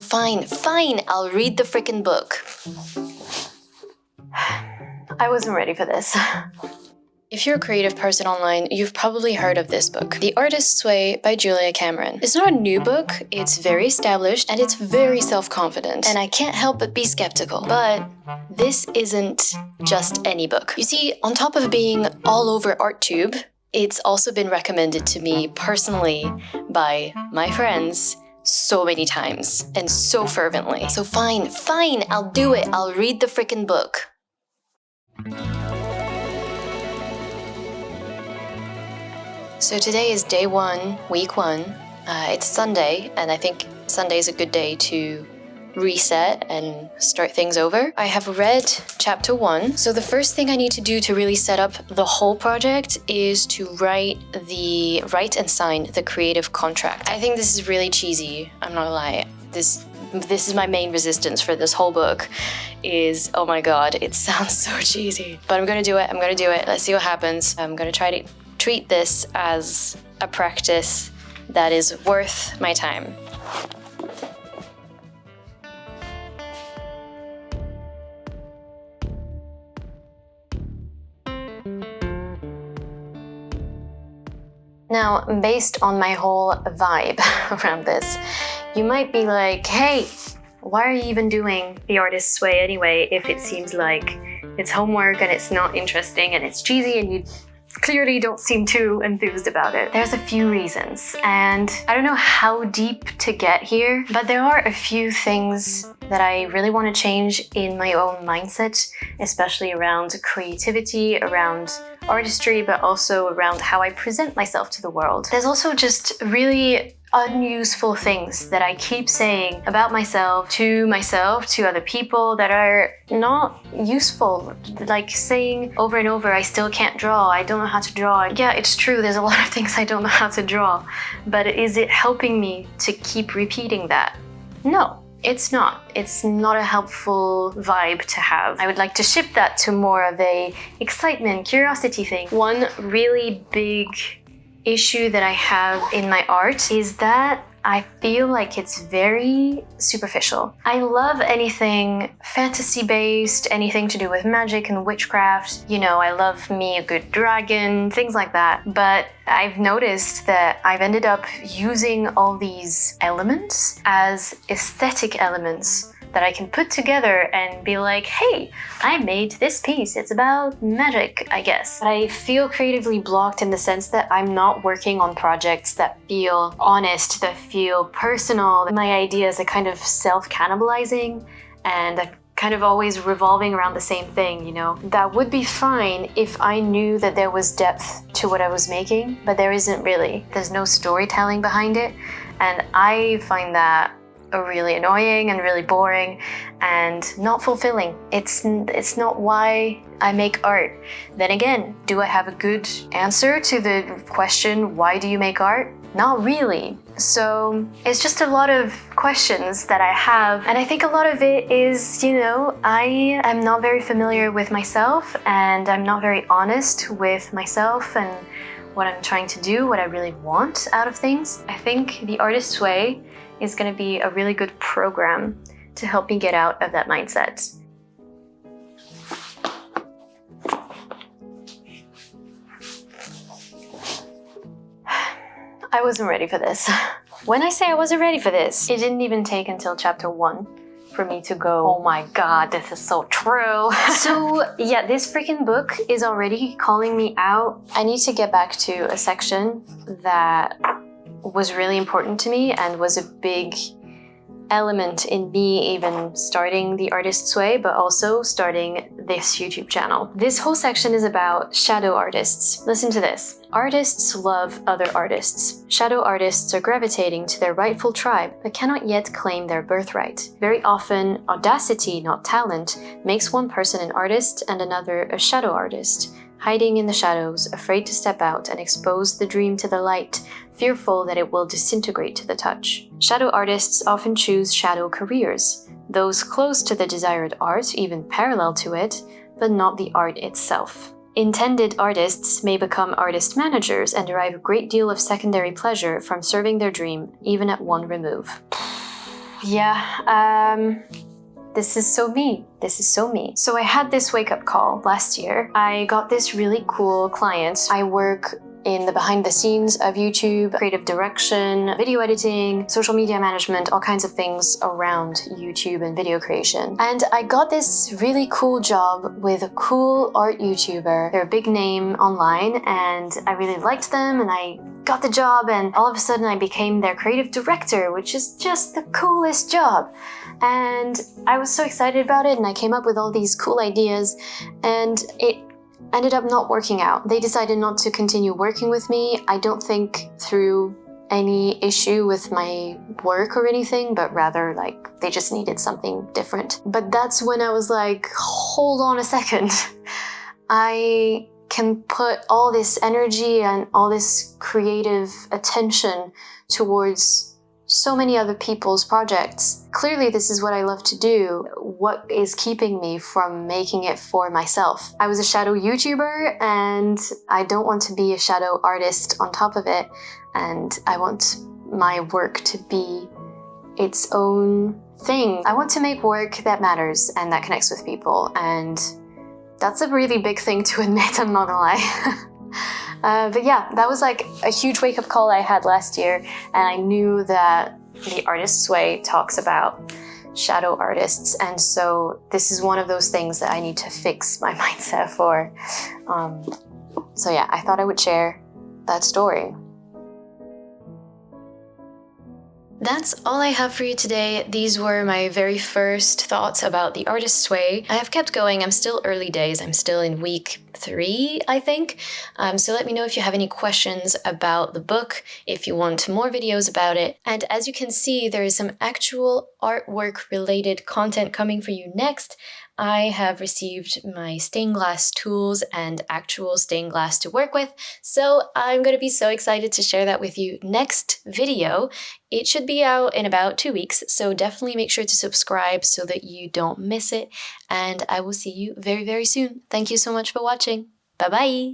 fine, I'll read the frickin' book. I wasn't ready for this. If you're a creative person online, you've probably heard of this book, The Artist's Way by Julia Cameron. It's not a new book, it's very established, and it's very self-confident, and I can't help but be skeptical. But this isn't just any book. You see, on top of being all over ArtTube, it's also been recommended to me personally by my friends so many times, and so fervently. So fine, I'll do it. I'll read the frickin' book. So today is day 1, week 1. It's Sunday, and I think Sunday is a good day to reset and start things over. I have read chapter 1, so the first thing I need to do to really set up the whole project is to write and sign the creative contract. I think this is really cheesy, I'm not gonna lie. This is my main resistance for this whole book is, oh my god, it sounds so cheesy. But I'm gonna do it, let's see what happens. I'm gonna try to treat this as a practice that is worth my time. Now, based on my whole vibe around this, you might be like, hey, why are you even doing The Artist's Way anyway if it seems like it's homework and it's not interesting and it's cheesy and you clearly don't seem too enthused about it? There's a few reasons, and I don't know how deep to get here, but there are a few things that I really want to change in my own mindset, especially around creativity, around artistry, but also around how I present myself to the world. There's also just really unuseful things that I keep saying about myself, to other people that are not useful. Like saying over and over, I still can't draw, I don't know how to draw. Yeah, it's true, there's a lot of things I don't know how to draw, but is it helping me to keep repeating that? No. It's not. It's not a helpful vibe to have. I would like to shift that to more of a excitement, curiosity thing. One really big issue that I have in my art is that I feel like it's very superficial. I love anything fantasy-based, anything to do with magic and witchcraft. You know, I love me a good dragon, things like that. But I've noticed that I've ended up using all these elements as aesthetic elements that I can put together and be like, hey, I made this piece. It's about magic, I guess. But I feel creatively blocked in the sense that I'm not working on projects that feel honest, that feel personal. My ideas are kind of self-cannibalizing and kind of always revolving around the same thing, you know? That would be fine if I knew that there was depth to what I was making, but there isn't really. There's no storytelling behind it, and I find that really annoying and really boring and not fulfilling. It's not why I make art. Then again, do I have a good answer to the question, why do you make art? Not really. So it's just a lot of questions that I have, and I think a lot of it is, you know, I am not very familiar with myself, and I'm not very honest with myself and what I'm trying to do, what I really want out of things. I think The Artist's Way is going to be a really good program to help me get out of that mindset. I wasn't ready for this. When I say I wasn't ready for this, it didn't even take until chapter 1 for me to go, oh my god, this is so true. So yeah, this freaking book is already calling me out. I need to get back to a section that was really important to me and was a big element in me even starting The Artist's Way, but also starting this YouTube channel. This whole section is about shadow artists. Listen to this. Artists love other artists. Shadow artists are gravitating to their rightful tribe, but cannot yet claim their birthright. Very often, audacity, not talent, makes one person an artist and another a shadow artist, hiding in the shadows, afraid to step out and expose the dream to the light, fearful that it will disintegrate to the touch. Shadow artists often choose shadow careers, those close to the desired art, even parallel to it, but not the art itself. Intended artists may become artist managers and derive a great deal of secondary pleasure from serving their dream, even at one remove. Yeah, this is so me. This is so me. So I had this wake-up call last year. I got this really cool client. I work in the behind the scenes of YouTube, creative direction, video editing, social media management, all kinds of things around YouTube and video creation. And I got this really cool job with a cool art YouTuber. They're a big name online and I really liked them and I got the job, and all of a sudden I became their creative director, which is just the coolest job. And I was so excited about it and I came up with all these cool ideas, and it ended up not working out. They decided not to continue working with me. I don't think through any issue with my work or anything, but rather like they just needed something different. But that's when I was like, hold on a second. I can put all this energy and all this creative attention towards so many other people's projects. Clearly, this is what I love to do. What is keeping me from making it for myself? I was a shadow YouTuber and I don't want to be a shadow artist on top of it. And I want my work to be its own thing. I want to make work that matters and that connects with people. And that's a really big thing to admit, I'm not gonna lie. But yeah, that was like a huge wake-up call I had last year, and I knew that the Artist's Way talks about shadow artists, and so this is one of those things that I need to fix my mindset for. So yeah, I thought I would share that story. That's all I have for you today. These were my very first thoughts about the Artist's Way. I have kept going. I'm still early days. I'm still in week 3, I think. So let me know if you have any questions about the book, if you want more videos about it. And as you can see, there is some actual artwork related content coming for you next. I have received my stained glass tools and actual stained glass to work with, so I'm going to be so excited to share that with you next video. It should be out in about 2 weeks, so definitely make sure to subscribe so that you don't miss it, and I will see you very, very soon. Thank you so much for watching. Bye-bye!